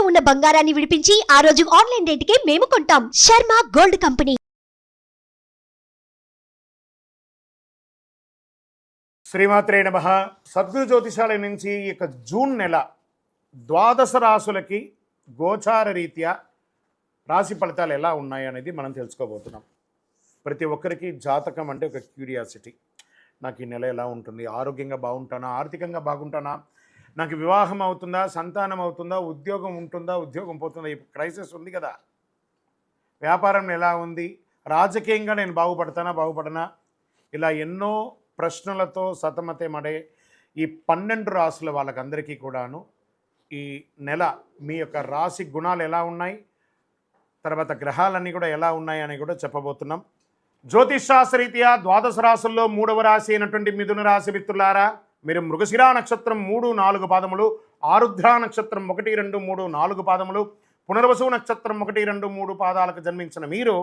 ఉన్న బంగారాన్ని విడిపించి ఆ రోజు ఆన్లైన్ రేటుకే మేము కొంటాం. Sharma gold company. శ్రీమాత్రే నమః. సద్గురు జ్యోతిషాలయం నుంచి ఇక జూన్ నెల ద్వాదశ రాశులకి గోచార రీత్యా రాశి ఫలితాలు ఎలా ఉన్నాయి అనేది మనం తెలుసుకోబోతున్నాం. ప్రతి ఒక్కరికి జాతకం అంటే ఒక క్యూరియాసిటీ. నాకు ఈ నెల ఎలా ఉంటుంది, ఆరోగ్యంగా బాగుంటానా, ఆర్థికంగా బాగుంటానా, నాకు వివాహం అవుతుందా, సంతానం అవుతుందా, ఉద్యోగం ఉంటుందా, ఉద్యోగం పోతుందా, ఈ క్రైసిస్ ఉంది కదా, వ్యాపారం ఎలా ఉంది, రాజకీయంగా నేను బాగుపడనా, ఇలా ఎన్నో ప్రశ్నలతో సతమతమడే ఈ 12 రాశుల వాళ్ళకందరికీ కూడాను ఈ నెల మీ యొక్క రాశి గుణాలు ఎలా ఉన్నాయి, తర్వాత గ్రహాలన్నీ కూడా ఎలా ఉన్నాయి అని కూడా చెప్పబోతున్నాం. జ్యోతిష్ శాస్త్రరీత్యా ద్వాదశ రాశుల్లో 3వ రాశి అయినటువంటి మిథున రాశి మిత్రులారా, మీరు మృగశిరా నక్షత్రం 3, 4 పాదములు, ఆరుద్ర నక్షత్రం 1, 2, 3, 4 పాదములు, పునర్వసు నక్షత్రం 1, 2, 3 పాదాలకు జన్మించిన మీరు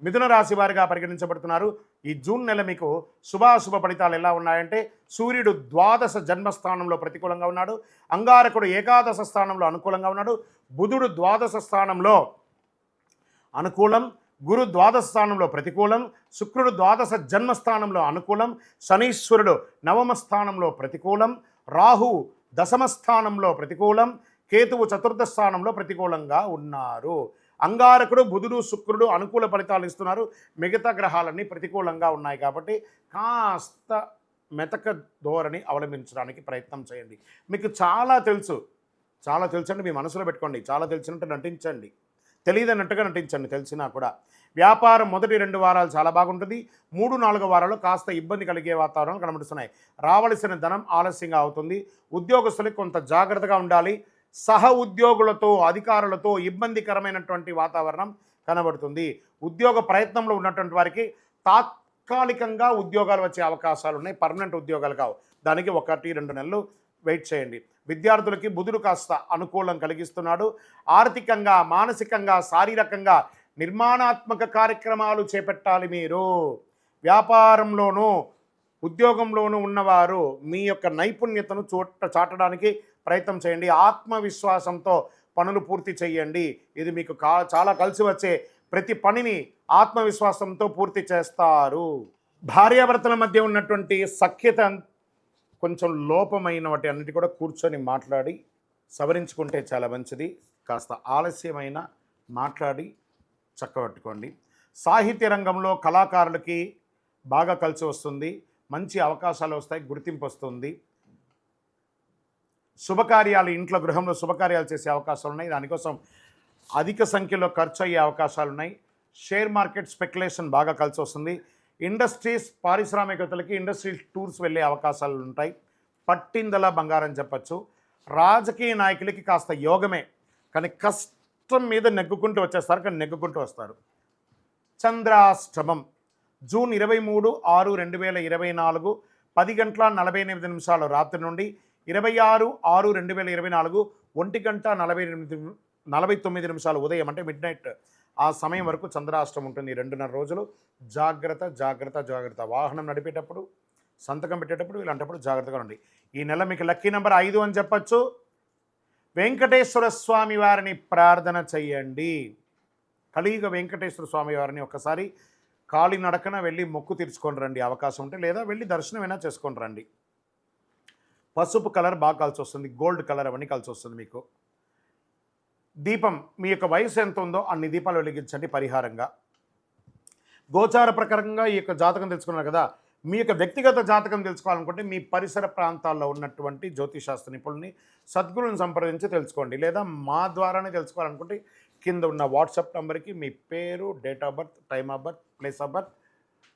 మిథున రాశి వారిగా పరిగణించబడుతున్నారు. ఈ జూన్ నెల మీకు శుభాశుభ ఫలితాలు ఎలా ఉన్నాయంటే, సూర్యుడు ద్వాదశ జన్మస్థానంలో ప్రతికూలంగా ఉన్నాడు, అంగారకుడు ఏకాదశ స్థానంలో అనుకూలంగా ఉన్నాడు, బుధుడు ద్వాదశ స్థానంలో అనుకూలం, గురు ద్వాదశ స్థానంలో ప్రతికూలం, శుక్రుడు ద్వాదశ జన్మస్థానంలో అనుకూలం, శనీశ్వరుడు నవమ స్థానంలో ప్రతికూలం, రాహువు దశమ స్థానంలో ప్రతికూలం, కేతువు చతుర్థ స్థానంలో ప్రతికూలంగా ఉన్నారు. అంగారకుడు బుధుడు శుక్రుడు అనుకూల ఫలితాలు ఇస్తున్నారు, మిగతా గ్రహాలన్నీ ప్రతికూలంగా ఉన్నాయి. కాబట్టి కాస్త మెతక ధోరణి అవలంబించడానికి ప్రయత్నం చేయండి. మీకు చాలా తెలుసు అంటే మీ మనసులో పెట్టుకోండి, చాలా తెలిసినట్టు నటించండి, తెలియదన్నట్టుగా నటించండి. తెలిసినా కూడా వ్యాపారం మొదటి 2 వారాలు చాలా బాగుంటుంది, 3, 4 వారాలు కాస్త ఇబ్బంది కలిగే వాతావరణం కనబడుతున్నాయి. రావలసిన ధనం ఆలస్యంగా అవుతుంది. ఉద్యోగస్తులకు కొంత జాగ్రత్తగా ఉండాలి. సహ ఉద్యోగులతో అధికారులతో ఇబ్బందికరమైనటువంటి వాతావరణం కనబడుతుంది. ఉద్యోగ ప్రయత్నంలో ఉన్నటువంటి వారికి తాత్కాలికంగా ఉద్యోగాలు వచ్చే అవకాశాలు ఉన్నాయి, పర్మనెంట్ ఉద్యోగాలు కావు. దానికి 1-2 నెలలు వెయిట్ చేయండి. విద్యార్థులకి బుధుడు కాస్త అనుకూలం కలిగిస్తున్నాడు. ఆర్థికంగా, మానసికంగా, శారీరకంగా నిర్మాణాత్మక కార్యక్రమాలు చేపట్టాలి. మీరు వ్యాపారంలోనూ ఉద్యోగంలోనూ ఉన్నవారు మీ యొక్క నైపుణ్యతను చాటడానికి ప్రయత్నం చేయండి. ఆత్మవిశ్వాసంతో పనులు పూర్తి చేయండి. ఇది మీకు చాలా కలిసి వచ్చే ప్రతి పనిని ఆత్మవిశ్వాసంతో పూర్తి చేస్తారు. భార్యాభర్తల మధ్య ఉన్నటువంటి సఖ్యత కొంచెం లోపమైన వాటి అన్నిటి కూడా కూర్చొని మాట్లాడి సవరించుకుంటే చాలా మంచిది. కాస్త ఆలస్యమైన మాట్లాడి చక్కబెట్టుకోండి. సాహిత్య రంగంలో కళాకారులకి బాగా కలిసి వస్తుంది, మంచి అవకాశాలు వస్తాయి, గుర్తింపు వస్తుంది. శుభకార్యాలు, ఇంట్లో గృహంలో శుభకార్యాలు చేసే అవకాశాలు ఉన్నాయి, దానికోసం అధిక సంఖ్యలో ఖర్చు అయ్యే అవకాశాలు ఉన్నాయి. షేర్ మార్కెట్ స్పెక్యులేషన్ బాగా కలిసి వస్తుంది. ఇండస్ట్రీస్, పారిశ్రామికతలకి ఇండస్ట్రీ టూర్స్ వెళ్ళే అవకాశాలు ఉంటాయి. పట్టిందల బంగారం చెప్పచ్చు. రాజకీయ నాయకులకి కాస్త యోగమే, కానీ కష్టం మీద నెగ్గుకుంటూ వచ్చేస్తారు, కానీ నెగ్గుకుంటూ వస్తారు. చంద్రాష్టమం జూన్ 23/6/2024 10:48 రాత్రి నుండి 26/6/2024 1:49 ఉదయం అంటే మిడ్ నైట్ ఆ సమయం వరకు చంద్రాష్టమం ఉంటుంది. 2.5 రోజులు. జాగ్రత్త. వాహనం నడిపేటప్పుడు, సంతకం పెట్టేటప్పుడు, ఇలాంటప్పుడు జాగ్రత్తగా ఉండండి. ఈ నెల మీకు లక్కీ నెంబర్ 5 అని చెప్పచ్చు. వెంకటేశ్వర స్వామి వారిని ప్రార్థన చెయ్యండి. కలియుగ వెంకటేశ్వర స్వామి వారిని ఒక్కసారి కాలినడకన వెళ్ళి మొక్కు తీర్చుకొని రండి, అవకాశం ఉంటే, లేదా వెళ్ళి దర్శనమైనా చేసుకొని రండి. పసుపు కలర్ బాగా కలిసి వస్తుంది, గోల్డ్ కలర్ అవన్నీ కలిసి వస్తుంది మీకు. దీపం, మీ యొక్క వయసు ఎంత ఉందో అన్ని దీపాలు వెలిగించండి పరిహారంగా. గోచార ప్రకారంగా ఈ యొక్క జాతకం తెలుసుకున్నారు కదా. మీ యొక్క వ్యక్తిగత జాతకం తెలుసుకోవాలనుకుంటే మీ పరిసర ప్రాంతాల్లో ఉన్నటువంటి జ్యోతిషాస్త్ర నిపుణుల్ని, సద్గురుని సంప్రదించి తెలుసుకోండి. లేదా మా ద్వారానే తెలుసుకోవాలనుకుంటే కింద ఉన్న వాట్సాప్ నెంబర్కి మీ పేరు, date of birth, time of birth, place of birth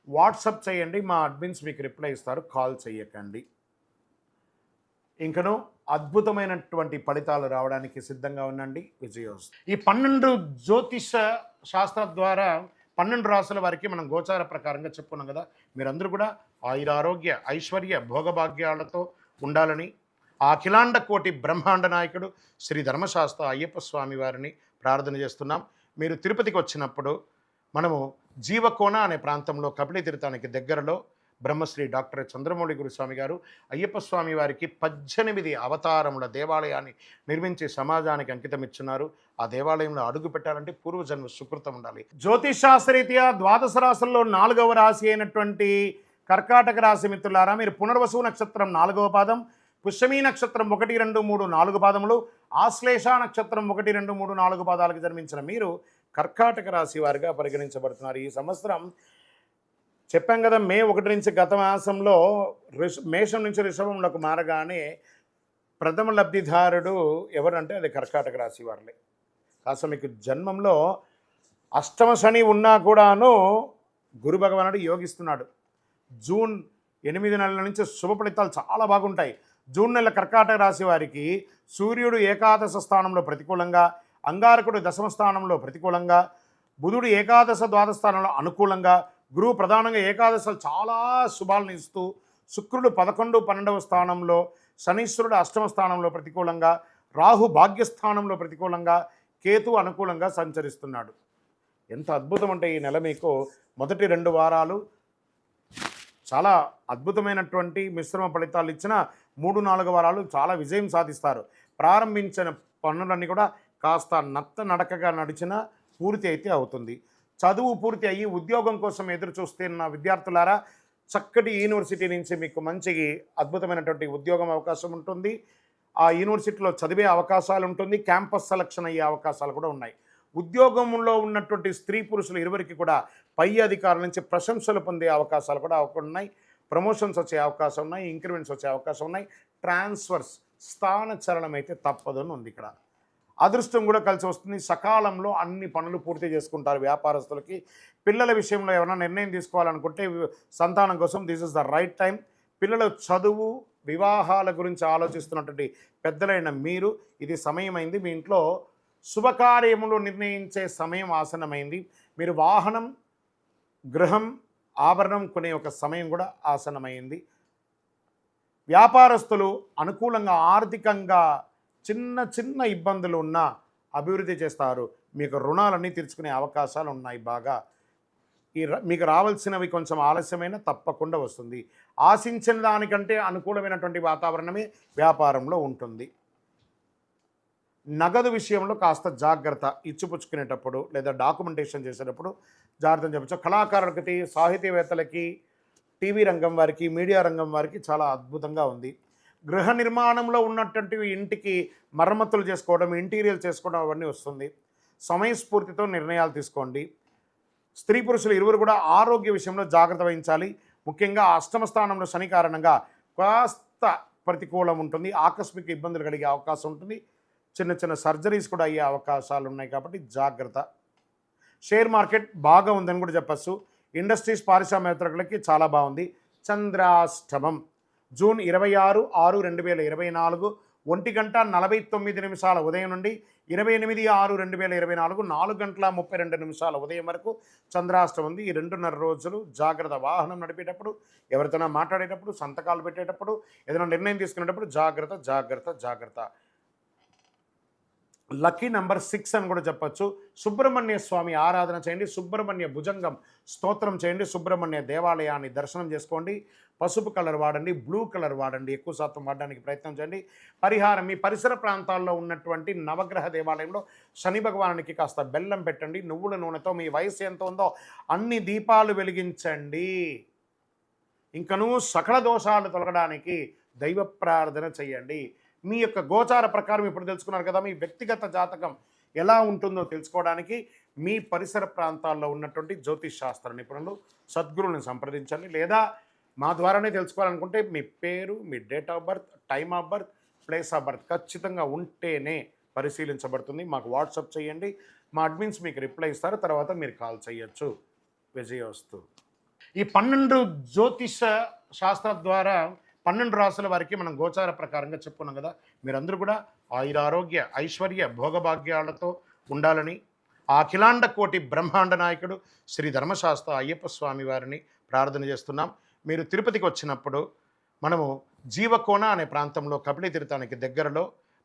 WhatsApp చేయండి. మా అడ్మిన్స్ మీకు రిప్లై ఇస్తారు, కాల్ చేయకండి. ఇంకనూ అద్భుతమైనటువంటి ఫలితాలు రావడానికి సిద్ధంగా ఉండండి. విజయోస్తు. ఈ 12 జ్యోతిష శాస్త్ర ద్వారా 12 రాసుల వారికి మనం గోచార ప్రకారంగా చెప్పుకున్నాం కదా. మీరందరూ కూడా ఆయురారోగ్య, ఐశ్వర్య, భోగభాగ్యాలతో ఉండాలని ఆ అఖిలాండ కోటి బ్రహ్మాండ నాయకుడు శ్రీ ధర్మశాస్త్ర అయ్యప్ప స్వామి వారిని ప్రార్థన చేస్తున్నాం. మీరు తిరుపతికి వచ్చినప్పుడు మనము జీవకోన అనే ప్రాంతంలో కపిల తీర్థానికి దగ్గరలో బ్రహ్మశ్రీ డాక్టర్ చంద్రమౌళి గురుస్వామి గారు అయ్యప్ప స్వామి వారికి 18 అవతారముల దేవాలయాన్ని నిర్మించి సమాజానికి అంకితం ఇచ్చున్నారు. ఆ దేవాలయంలో అడుగు పెట్టాలంటే పూర్వజన్మ సుకృతం ఉండాలి. జ్యోతిష్ శాస్త్రరీత్యా ద్వాదశ రాశుల్లో 4వ రాశి అయినటువంటి కర్కాటక రాశి మిత్రులారా, మీరు పునర్వసు నక్షత్రం 4వ పాదం, పుష్యమీ నక్షత్రం 1, 2, 3, 4 పాదములు, ఆశ్లేష నక్షత్రం 1, 2, 3, 4 పాదాలకు జన్మించిన మీరు కర్కాటక రాశి వారిగా పరిగణించబడుతున్నారు. ఈ సంవత్సరం చెప్పాం కదా, మే 1 నుంచి గత మాసంలో మేషం నుంచి వృషభంలోకి మారగానే ప్రథమ లబ్ధిదారుడు ఎవరంటే అది కర్కాటక రాశి వారులే. కాస్త మీకు జన్మంలో అష్టమ శని ఉన్నా కూడాను గురు భగవానుడు యోగిస్తున్నాడు. జూన్ 8 నెలల నుంచి శుభ ఫలితాలు చాలా బాగుంటాయి. జూన్ నెల కర్కాటక రాశి వారికి సూర్యుడు ఏకాదశ స్థానంలో ప్రతికూలంగా, అంగారకుడు దశమ స్థానంలో ప్రతికూలంగా, బుధుడు ఏకాదశ ద్వాదశ స్థానంలో అనుకూలంగా, గురువు ప్రధానంగా ఏకాదశలు చాలా శుభాలను ఇస్తూ, శుక్రుడు 11, 12వ స్థానంలో, శనీశ్వరుడు అష్టమ స్థానంలో ప్రతికూలంగా, రాహు భాగ్యస్థానంలో ప్రతికూలంగా, కేతు అనుకూలంగా సంచరిస్తున్నాడు. ఎంత అద్భుతం అంటే ఈ నెల మీకు మొదటి 2 వారాలు చాలా అద్భుతమైనటువంటి మిశ్రమ ఫలితాలు ఇచ్చిన 3-4 వారాలు చాలా విజయం సాధిస్తారు. ప్రారంభించిన పనులన్నీ కూడా కాస్త నడకగా నడిచినా పూర్తి అయితే అవుతుంది. చదువు పూర్తి అయ్యి ఉద్యోగం కోసం ఎదురు చూస్తున్న విద్యార్థులారా, చక్కటి యూనివర్సిటీ నుంచి మీకు మంచి అద్భుతమైనటువంటి ఉద్యోగం అవకాశం ఉంటుంది. ఆ యూనివర్సిటీలో చదివే అవకాశాలు ఉంటుంది. క్యాంపస్ సెలక్షన్ అయ్యే అవకాశాలు కూడా ఉన్నాయి. ఉద్యోగంలో ఉన్నటువంటి స్త్రీ పురుషులు ఇరువురికి కూడా పై అధికారుల నుంచి ప్రశంసలు పొందే అవకాశాలు కూడా ఉన్నాయి. ప్రమోషన్స్ వచ్చే అవకాశం ఉన్నాయి. ఇంక్రిమెంట్స్ వచ్చే అవకాశం ఉన్నాయి. ట్రాన్స్ఫర్స్, స్థానచలనం అయితే తప్పదని ఉంది. ఇక్కడ అదృష్టం కూడా కలిసి వస్తుంది. సకాలంలో అన్ని పనులు పూర్తి చేసుకుంటారు వ్యాపారస్తులకి. పిల్లల విషయంలో ఏమైనా నిర్ణయం తీసుకోవాలనుకుంటే సంతానం కోసం this is the right time. పిల్లల చదువు, వివాహాల గురించి ఆలోచిస్తున్నటువంటి పెద్దలైన మీరు ఇది సమయమైంది. మీ ఇంట్లో శుభకార్యములు నిర్ణయించే సమయం ఆసన్నమైంది. మీరు వాహనం, గృహం, ఆభరణం కొనే ఒక సమయం కూడా ఆసన్నమైంది. వ్యాపారస్తులు అనుకూలంగా ఆర్థికంగా చిన్న ఇబ్బందులు ఉన్నా అభివృద్ధి చేస్తారు. మీకు రుణాలన్నీ తీర్చుకునే అవకాశాలు ఉన్నాయి. బాగా మీకు రావాల్సినవి కొంచెం ఆలస్యమైన తప్పకుండా వస్తుంది. ఆశించిన దానికంటే అనుకూలమైనటువంటి వాతావరణమే వ్యాపారంలో ఉంటుంది. నగదు విషయంలో కాస్త జాగ్రత్త. ఇచ్చిపుచ్చుకునేటప్పుడు లేదా డాక్యుమెంటేషన్ చేసేటప్పుడు జాగ్రత్త చెప్పచ్చు. కళాకారులకి, సాహితీవేత్తలకి, టీవీ రంగం వారికి, మీడియా రంగం వారికి చాలా అద్భుతంగా ఉంది. గృహ నిర్మాణంలో ఉన్నటువంటి ఇంటికి మరమ్మతులు చేసుకోవడం, ఇంటీరియర్ చేసుకోవడం అవన్నీ వస్తుంది. సమయస్ఫూర్తితో నిర్ణయాలు తీసుకోండి. స్త్రీ పురుషులు ఇరువురు కూడా ఆరోగ్య విషయంలో జాగ్రత్త వహించాలి. ముఖ్యంగా అష్టమ స్థానంలో శని కారణంగా కాస్త ప్రతికూలం ఉంటుంది. ఆకస్మిక ఇబ్బందులు కలిగే అవకాశం ఉంటుంది. చిన్న సర్జరీస్ కూడా అయ్యే అవకాశాలు ఉన్నాయి కాబట్టి జాగ్రత్త. షేర్ మార్కెట్ బాగా ఉందని కూడా చెప్పచ్చు. ఇండస్ట్రీస్, పారిశ్రామికవేత్తలకి చాలా బాగుంది. చంద్రాష్టమం జూన్ 26/6/2024 1:49 ఉదయం నుండి 28/6/2024 4:32 ఉదయం వరకు చంద్రాష్టమం ఉంది. ఈ 2.5 రోజులు జాగ్రత్త. వాహనం నడిపేటప్పుడు, ఎవరితోనా మాట్లాడేటప్పుడు, సంతకాలు పెట్టేటప్పుడు, ఏదైనా నిర్ణయం తీసుకునేటప్పుడు జాగ్రత్త. లక్కీ నెంబర్ 6 అని కూడా చెప్పచ్చు. సుబ్రహ్మణ్య స్వామి ఆరాధన చేయండి. సుబ్రహ్మణ్య భుజంగం స్తోత్రం చేయండి. సుబ్రహ్మణ్య దేవాలయాన్ని దర్శనం చేసుకోండి. పసుపు కలర్ వాడండి, బ్లూ కలర్ వాడండి. ఎక్కువ శాతం వాడడానికి ప్రయత్నం చేయండి. పరిహారం, మీ పరిసర ప్రాంతాల్లో ఉన్నటువంటి నవగ్రహ దేవాలయంలో శని భగవానునికి కాస్త బెల్లం పెట్టండి. నువ్వుల నూనెతో మీ వయసు ఎంత ఉందో అన్ని దీపాలు వెలిగించండి. ఇంకనూ సకల దోషాలు తొలగడానికి దైవ ప్రార్థన చేయండి. మీ యొక్క గోచార ప్రకారం ఇప్పుడు తెలుసుకున్నారు కదా, మీ వ్యక్తిగత జాతకం ఎలా ఉంటుందో తెలుసుకోవడానికి మీ పరిసర ప్రాంతాల్లో ఉన్నటువంటి జ్యోతిష్ శాస్త్ర నిపుణులు, సద్గురువుని సంప్రదించండి. లేదా మా ద్వారానే తెలుసుకోవాలనుకుంటే మీ పేరు, మీ date of birth, time of birth, place of birth ఖచ్చితంగా ఉంటేనే పరిశీలించబడుతుంది. మాకు వాట్సాప్ చేయండి. మా అడ్మిన్స్ మీకు రిప్లై ఇస్తారు. తర్వాత మీరు కాల్ చేయొచ్చు. విజయోస్తు. ఈ 12 జ్యోతిష శాస్త్ర ద్వారా 12 రాసుల వారికి మనం గోచార ప్రకారంగా చెప్పుకున్నాం కదా. మీరందరూ కూడా ఆయురారోగ్య, ఐశ్వర్య, భోగభాగ్యాలతో ఉండాలని ఆ అఖిలాండ కోటి బ్రహ్మాండ నాయకుడు శ్రీ ధర్మశాస్త్ర అయ్యప్ప స్వామి వారిని ప్రార్థన చేస్తున్నాం. మీరు తిరుపతికి వచ్చినప్పుడు మనము జీవకోన అనే ప్రాంతంలో కపిల తీర్థానికి దగ్గరలో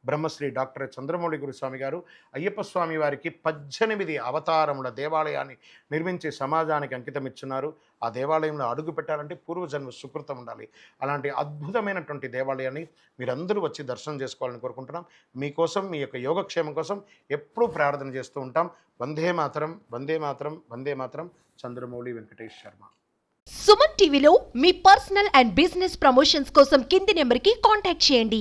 బ్రహ్మశ్రీ డాక్టర్ చంద్రమౌళి గురుస్వామి గారు అయ్యప్ప స్వామి వారికి 18 అవతారముల దేవాలయాన్ని నిర్మించి సమాజానికి అంకితం ఇచ్చున్నారు. ఆ దేవాలయంలో అడుగు పెట్టాలంటే పూర్వజన్మ సుకృతం ఉండాలి. అలాంటి అద్భుతమైనటువంటి దేవాలయాన్ని మీరందరూ వచ్చి దర్శనం చేసుకోవాలని కోరుకుంటున్నాం. మీకోసం, మీ యొక్క యోగక్షేమం కోసం ఎప్పుడూ ప్రార్థన చేస్తూ ఉంటాం. వందే మాతరం, వందే మాతరం, వందే మాతరం. చంద్రమౌళి వెంకటేష్ శర్మ. సుమన్ టీవీలో మీ పర్సనల్ అండ్ బిజినెస్ ప్రమోషన్స్ కోసం కింది నెంబర్కి కాంటాక్ట్ చేయండి.